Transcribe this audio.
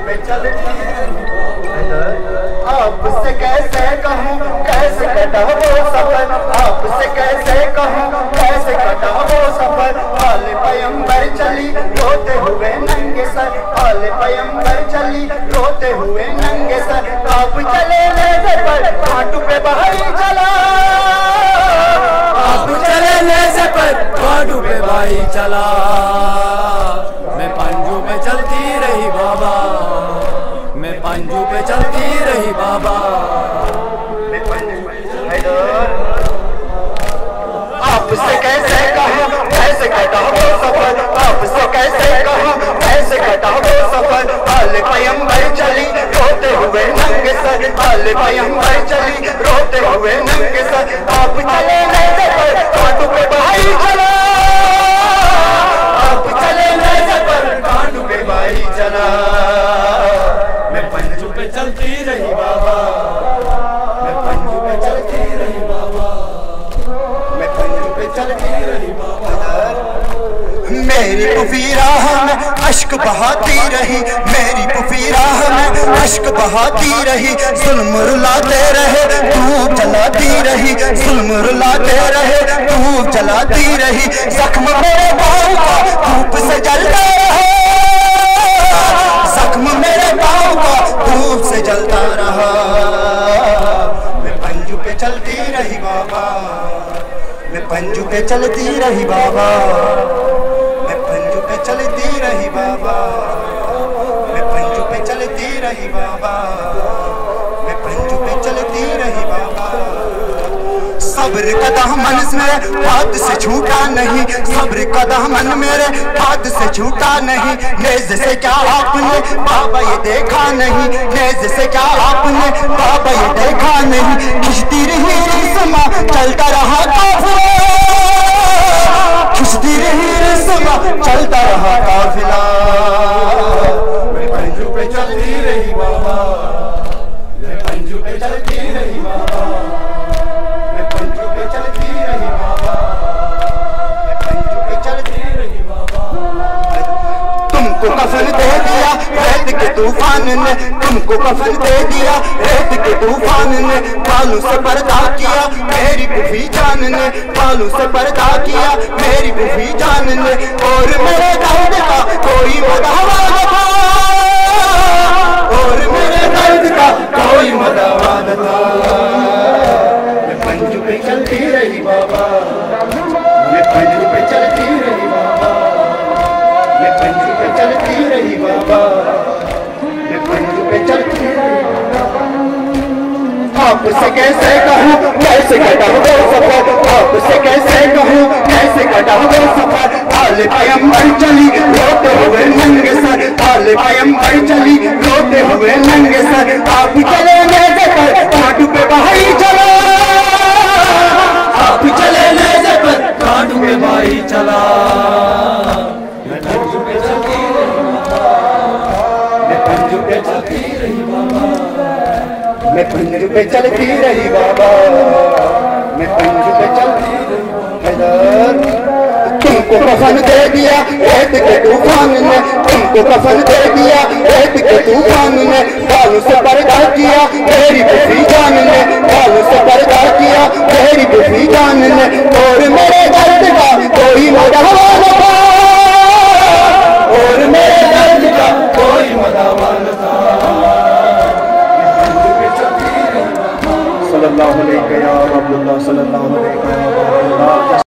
पे चलती आपसे कैसे कहूँ कैसे कटा वो सफर, आपसे कैसे कहूँ कैसे कटा वो सफर। आले पैगंबर चली रोते हुए नंगे सर, आले पैगंबर चली रोते हुए नंगे सर। आप चले नेज़े पर कांटों पे भाई चला, आप चले नेज़े पर कांटों पे भाई चला। मैं पंजू पे चलती रही बाबा, मैं पंजू पे चलती रही बाबा। मैं पंजू आपसे कैसे कहूँ कैसे कटा वो सफर, आपसे कैसे कहूँ कैसे कटा वो सफर। आले पैगंबर चली रोते हुए नंगे सर, आले पैगंबर चली रोते हुए नंगे सर। आप चले नेज़े पर कांटों पे भाई चला, आप चले नेज़े पर कांटों पे भाई चला। मैं पंजू पे चलती रही बाबा, मैं पंजू पे चलती रही बाबा, मैं पंजू पे चलती रही बाबा। मेरी पुफी राह में अश्क बहाती रही, मेरी पुफी राह में अश्क बहाती रही। जुल्म रुलाते रहे धूप जलाती रही, जुल्म रुलाते रहे धूप जलाती रही। जख्म मेरे पाँव का धूप से जलता रहा, जख्म मेरे पाँव का धूप से जलता रहा। मैं पंजू पे चलती रही बाबा, मैं पंजू पे चलती रही बाबा, मैं पंजू पे चलती रही बाबा, मैं पंजू पे चलती रही बाबा, मैं पंजू पे चलती रही बाबा। सब्र का दामन मेरे हाथ से छूटा नहीं, सब्र का दामन मेरे हाथ से छूटा नहीं। नेज़े से क्या आपने बाबा ये देखा नहीं, नेज़े से क्या आपने बाबा ये देखा नहीं। खिंचती रही रिस्मा चलता रहा काफिला, खिंचती रही रिस्मा चलता रहा काफिला। मैं पंजू पे चलती रही बाबा, मैं पंजू पे चलती रही बाबा, मैं पंजू पे चलती रही बाबा, मैं पंजू पे चलती रही बाबा। तुमको कफन दे दिया रेत के तूफान ने, तुमको कफन दे दिया रेत के तूफान ने। बालों से पर्दा किया मेरी पुफी जान ने, बालों से पर्दा किया मेरी पुफी जान ने। और मेरे दर्द का कोई मदावा न था, और मेरे दर्द का कोई मदावा न था। मैं पंजू पे चलती रही बाबा, मैं पंजू पे चलती रही बाबा, मैं पंजू पे चलती रही बाबा, मैं पंजू पे चलती रही बाबा। आपसे कैसे कहूँ कैसे कटा वो सफर, आपसे कैसे कहूँ कैसे कटा वो सफर। आले पैगंबर चली रोते हुए नंगे सर, आले पैगंबर चली रोते हुए नंगे सर। आप चले नेज़े पर कांटों पे भाई चला, आप चले नेज़े पर कांटों पे भाई चला। मैं पंजू पे चलती रही बाबा, मैं पंजू पे चलती रही बाबा, मैं पंजू पे चलती रही बाबा, मैं पंजू पे चलती रही बाबा। तुमको कफन दे दिया रेत के तूफान ने, तुमको कफन दे दिया रेत के तूफान ने। बालों से पर्दा किया मेरी पुफी जान ने, बालों से पर्दा किया मेरी पुफी जान ने। और मेरे दर्द का कोई मदावा न था, और मेरे दर्द का कोई मदावा न था। सल्लल्लाहु अलैहि या अब्दुल्लाह सल्लल्लाहु